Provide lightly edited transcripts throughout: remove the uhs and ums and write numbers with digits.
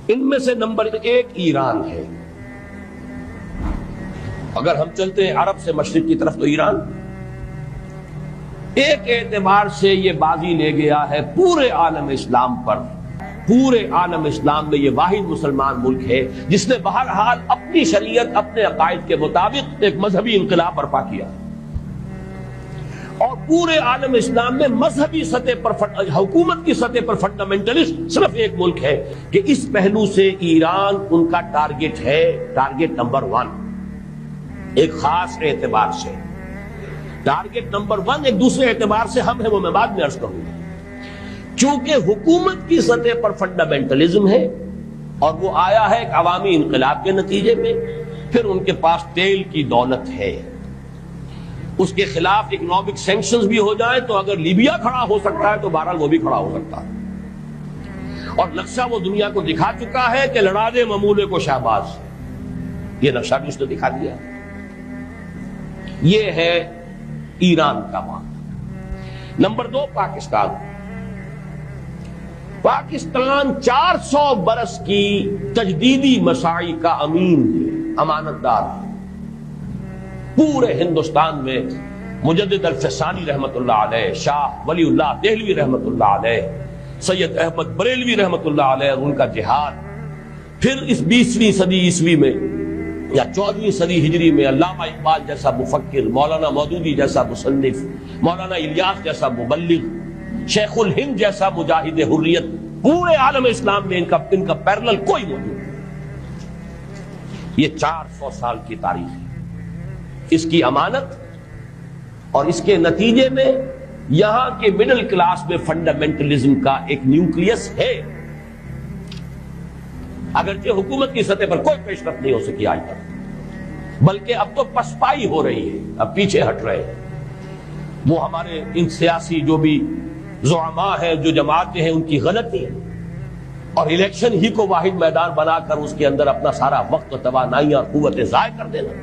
ان میں سے نمبر 1 ایران ہے. اگر ہم چلتے ہیں عرب سے مشرق کی طرف تو ایران ایک اعتبار سے یہ بازی لے گیا ہے پورے عالم اسلام پر. پورے عالم اسلام میں یہ واحد مسلمان ملک ہے جس نے بہرحال اپنی شریعت اپنے عقائد کے مطابق ایک مذہبی انقلاب برپا کیا. اور پورے عالم اسلام میں مذہبی سطح پر حکومت کی سطح پر فنڈامنٹلسٹ صرف ایک ملک ہے کہ اس پہلو سے ایران ان کا ٹارگٹ ہے، ٹارگٹ نمبر 1 ایک خاص اعتبار سے. ٹارگٹ نمبر 1 ایک دوسرے اعتبار سے ہم ہیں، وہ میں بعد میں عرض کروں گا. چونکہ حکومت کی سطح پر فنڈامنٹلزم ہے اور وہ آیا ہے ایک عوامی انقلاب کے نتیجے میں، پھر ان کے پاس تیل کی دولت ہے، اس کے خلاف اکنامک سینکشنز بھی ہو جائیں تو اگر لیبیا کھڑا ہو سکتا ہے تو بہرحال وہ بھی کھڑا ہو سکتا ہے. اور نقشہ وہ دنیا کو دکھا چکا ہے کہ لڑا دے ممولے کو شہباز، یہ نقشہ بھی اس نے دکھا دیا. یہ ہے ایران کا معاملہ. نمبر 2 پاکستان. پاکستان 400 برس کی تجدیدی مساعی کا امین ہے، امانت دار. پورے ہندوستان میں مجدد الفسانی رحمت اللہ علیہ، شاہ ولی اللہ دہلوی رحمت اللہ علیہ، سید احمد بریلوی رحمت اللہ علیہ اور ان کا جہاد، پھر اس 20ویں صدی عیسوی میں یا 14ویں صدی ہجری میں علامہ اقبال جیسا مفکر، مولانا مودودی جیسا مصنف، مولانا الیاس جیسا مبلغ، شیخ الہند جیسا مجاہد حریت، پورے عالم اسلام میں ان کا پیرلل کوئی موجود نہیں. یہ 400 سال کی تاریخ ہے. اس کی امانت اور اس کے نتیجے میں یہاں کے مڈل کلاس میں فنڈامنٹلزم کا ایک نیوکلیس ہے. اگرچہ حکومت کی سطح پر کوئی پیش رفت نہیں ہو سکی آج تک، بلکہ اب تو پسپائی ہو رہی ہے، اب پیچھے ہٹ رہے ہیں. وہ ہمارے ان سیاسی جو بھی زعماء ہیں، جو جماعتیں ہیں، ان کی غلطی ہے اور الیکشن ہی کو واحد میدان بنا کر اس کے اندر اپنا سارا وقت و توانائیاں اور قوتیں ضائع کر دینا.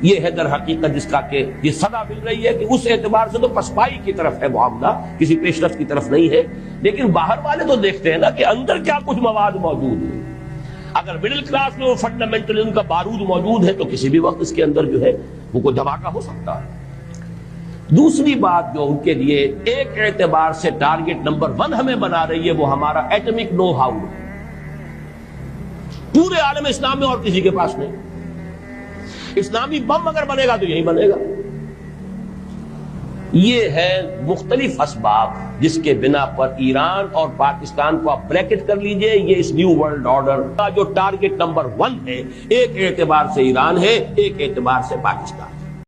یہ ہے در حقیقت جس کا کہ یہ صدا مل رہی ہے کہ اس اعتبار سے تو پسپائی کی طرف ہے معاملہ، کسی پیش رفت کی طرف نہیں ہے. لیکن باہر والے تو دیکھتے ہیں نا کہ اندر کیا کچھ مواد موجود ہے. اگر مڈل کلاس میں وہ فنڈامنٹلزم کا بارود موجود ہے تو کسی بھی وقت اس کے اندر جو ہے وہ کوئی دھماکہ ہو سکتا ہے. دوسری بات جو ان کے لیے ایک اعتبار سے ٹارگٹ نمبر 1 ہمیں بنا رہی ہے وہ ہمارا ایٹمک نو ہاؤ. پورے عالم اسلام میں اور کسی کے پاس نہیں. اسلامی بم اگر بنے گا تو یہی بنے گا. یہ ہے مختلف اسباب جس کے بنا پر ایران اور پاکستان کو آپ بریکٹ کر لیجئے. یہ اس نیو ورلڈ آرڈر کا جو ٹارگٹ نمبر 1 ہے، ایک اعتبار سے ایران ہے، ایک اعتبار سے پاکستان.